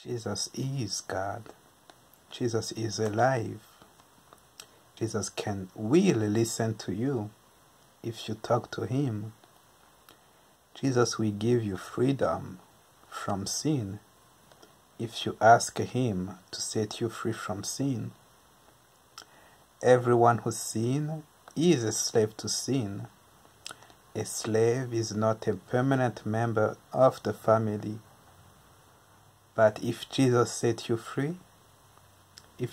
Jesus is God. Jesus is alive. Jesus can really listen to you if you talk to him. Jesus will give you freedom from sin if you ask him to set you free from sin. Everyone who sins is a slave to sin. A slave is not a permanent member of the family. But if Jesus set you free, you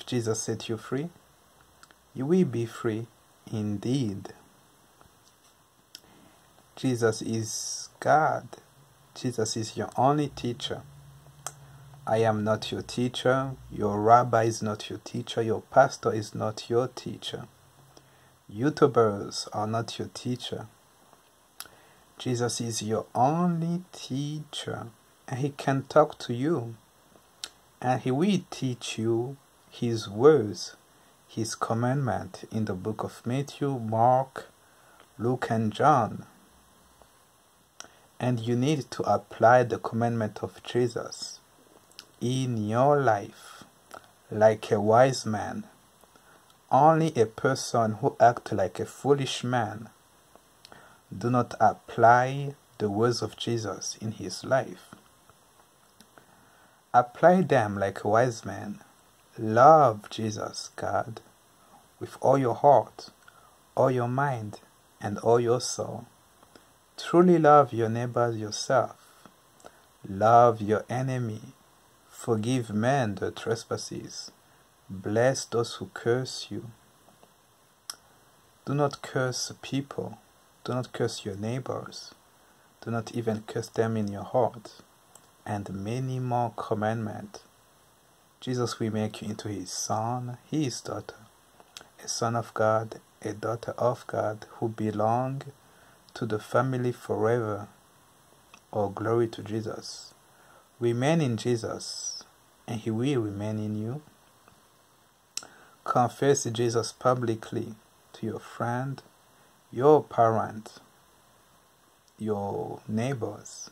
will be free indeed. Jesus is God. Jesus is your only teacher. I am not your teacher. Your rabbi is not your teacher. Your pastor is not your teacher. YouTubers are not your teacher. Jesus is your only teacher, and he can talk to you, and he will teach you his words, his commandment in the book of Matthew, Mark, Luke, and John. And you need to apply the commandment of Jesus in your life like a wise man. Only a person who acts like a foolish man do not apply the words of Jesus in his life. Apply them like a wise man. Love Jesus, God, with all your heart, all your mind, and all your soul. Truly love your neighbor as yourself. Love your enemy. Forgive men their trespasses. Bless those who curse you. Do not curse people. Do not curse your neighbors. Do not even curse them in your heart. And many more commandments. Jesus will make you into his son, his daughter, a son of God, a daughter of God, who belong to the family forever. Oh, glory to Jesus. Remain in Jesus, and he will remain in you. Confess Jesus publicly to your friend, your parent, your neighbors,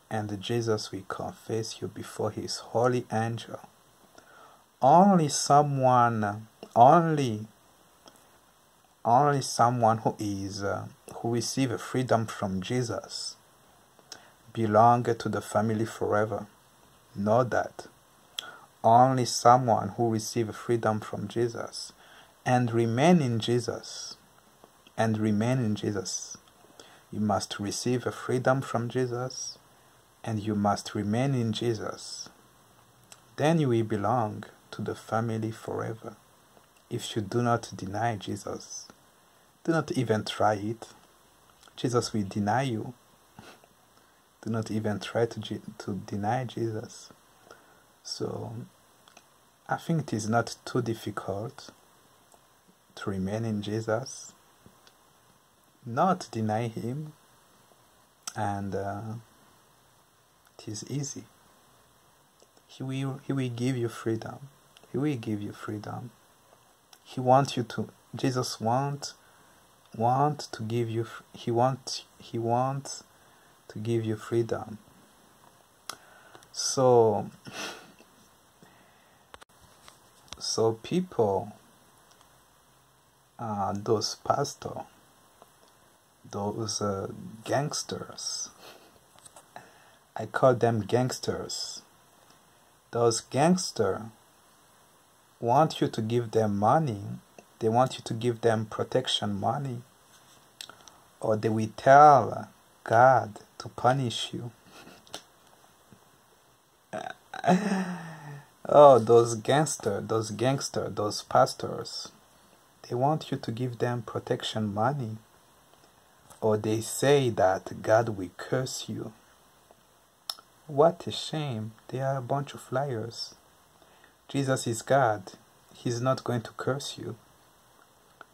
and Jesus will confess you before his holy angel. Only someone who receives freedom from Jesus belong to the family forever. Know that. Only someone who receives freedom from Jesus and remain in Jesus. You must receive a freedom from Jesus, and you must remain in Jesus. Then you will belong to the family forever. If you do not deny Jesus, do not even try it. Jesus will deny you. Do not even try to deny Jesus. So, I think it is not too difficult to remain in Jesus, not deny him, and it is easy. He will give you freedom. He will give you freedom. He wants you to. Jesus wants to give you. He wants to give you freedom. So people, those pastors, those gangsters, I call them gangsters. Those gangsters want you to give them money. They want you to give them protection money, or they will tell God to punish you. Oh, those gangsters, those pastors, they want you to give them protection money, or they say that God will curse you. What a shame. They are a bunch of liars. Jesus is God. He's not going to curse you.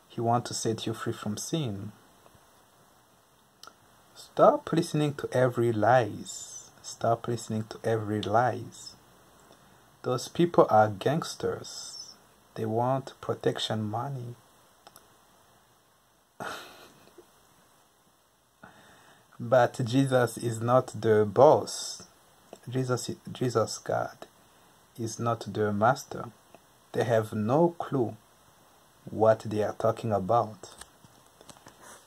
He wants to set you free from sin. Stop listening to every lies. Stop listening to every lies. Those people are gangsters. They want protection money. But Jesus is not the boss. Jesus God. is not their master. They have no clue what they are talking about.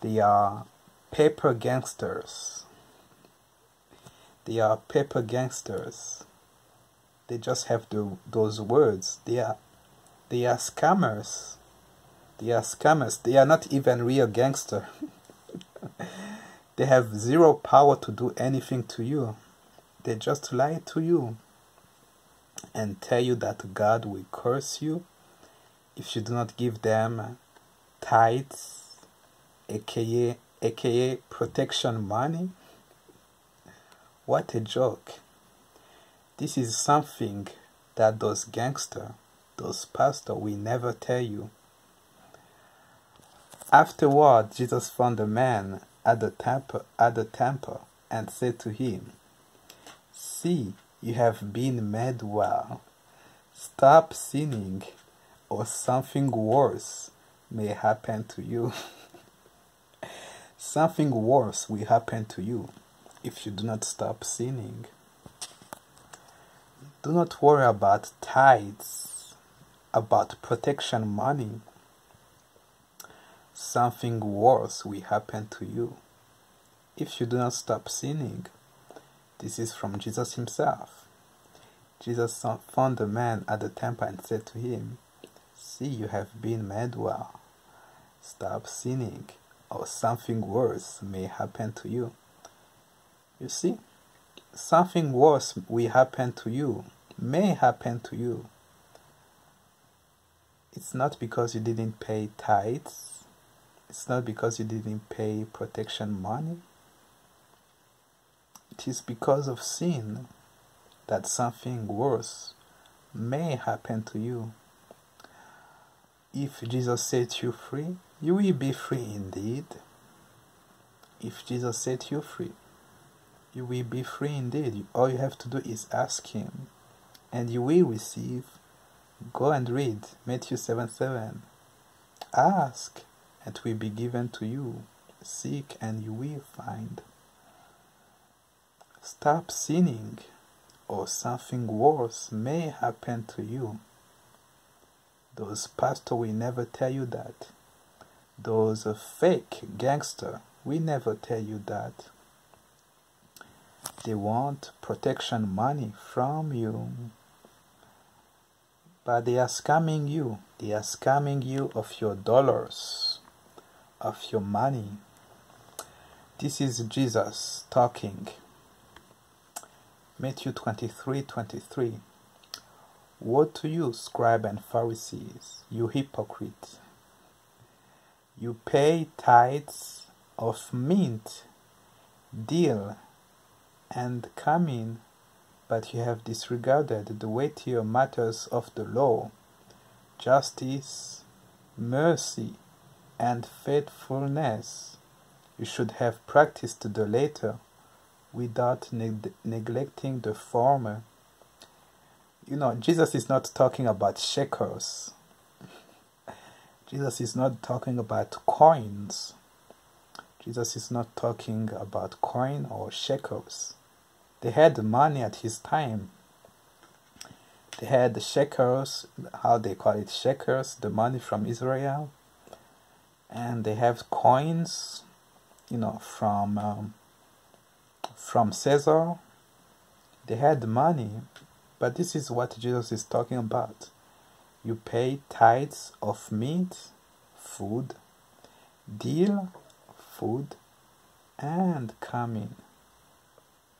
They are paper gangsters. They are paper gangsters. They just have those words. They are scammers. They are scammers. They are not even real gangsters. They have zero power to do anything to you. They just lie to you and tell you that God will curse you if you do not give them tithes, aka protection money. What a joke. This is something that those gangsters, those pastors will never tell you. Afterward, Jesus found a man at the temple and said to him, "See, you have been made well. Stop sinning, or something worse may happen to you." Something worse will happen to you if you do not stop sinning. Do not worry about tithes, about protection money. Something worse will happen to you if you do not stop sinning. This is from Jesus himself. Jesus found a man at the temple and said to him, "See, you have been made well. Stop sinning, or something worse may happen to you." You see, something worse will happen to you, may happen to you. It's not because you didn't pay tithes. It's not because you didn't pay protection money. It is because of sin that something worse may happen to you. If Jesus set you free, you will be free indeed. If Jesus set you free, you will be free indeed. All you have to do is ask him, and you will receive. Go and read Matthew 7:7. Ask, and it will be given to you. Seek, and you will find. Stop sinning, or something worse may happen to you. Those pastors will never tell you that. Those fake gangsters will never tell you that. They want protection money from you. But they are scamming you. They are scamming you of your dollars, of your money. This is Jesus talking. Matthew 23:23. Woe to you, scribes and Pharisees, you hypocrites! You pay tithes of mint, dill, and cumin, but you have disregarded the weightier matters of the law, justice, mercy, and faithfulness. You should have practiced the latter without neglecting the former. You know, Jesus is not talking about shekels. Jesus is not talking about coins. Jesus is not talking about coin or shekels. They had money at his time. They had the shekels, how they call it, shekels, the money from Israel. And they have coins, you know, from Caesar. They had money, but this is what Jesus is talking about. You pay tithes of meat, food, dill, food, and cumin,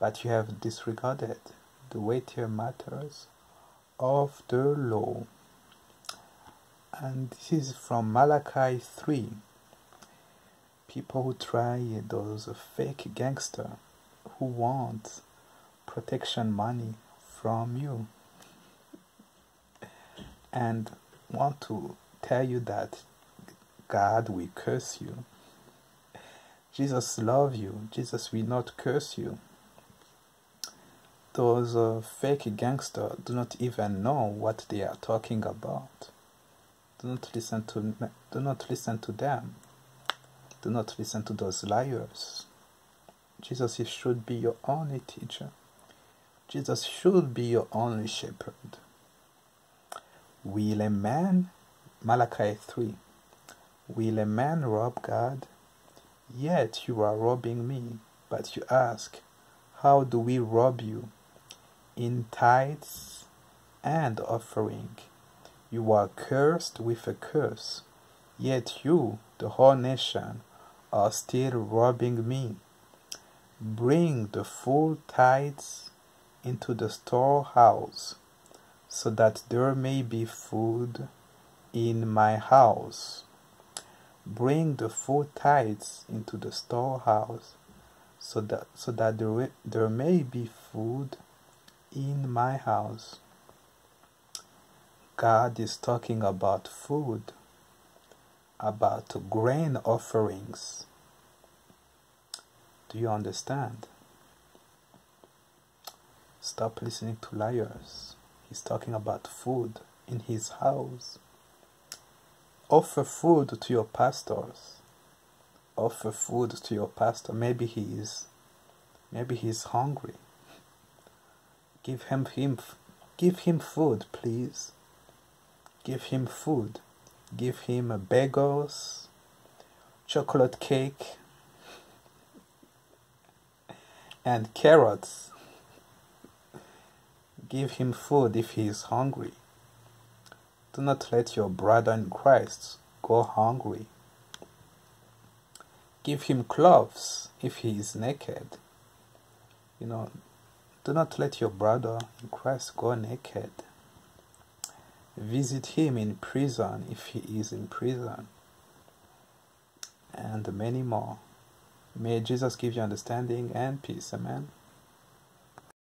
but you have disregarded the weightier matters of the law. And this is from Malachi 3. People who try, those fake gangsters who want protection money from you and want to tell you that God will curse you. Jesus loves you. Jesus will not curse you. Those fake gangsters do not even know what they are talking about. Do not listen to them. Do not listen to those liars. Jesus should be your only teacher. Jesus should be your only shepherd. Will a man, Malachi 3, will a man rob God? Yet you are robbing me. But you ask, how do we rob you? In tithes and offering. You are cursed with a curse. Yet you, the whole nation, are still robbing me. Bring the full tithes into the storehouse, so that there may be food in my house. Bring the full tithes into the storehouse, so that there may be food in my house. God is talking about food, about grain offerings. Do you understand? Stop listening to liars. He's talking about food in his house. Offer food to your pastors. Offer food to your pastor. Maybe he's hungry. Give him food, please. Give him food. Give him bagels, chocolate cake, and carrots. Give him food if he is hungry. Do not let your brother in Christ go hungry. Give him clothes if he is naked. Do not let your brother in Christ go naked. Visit him in prison if he is in prison. And many more. May Jesus give you understanding and peace. Amen.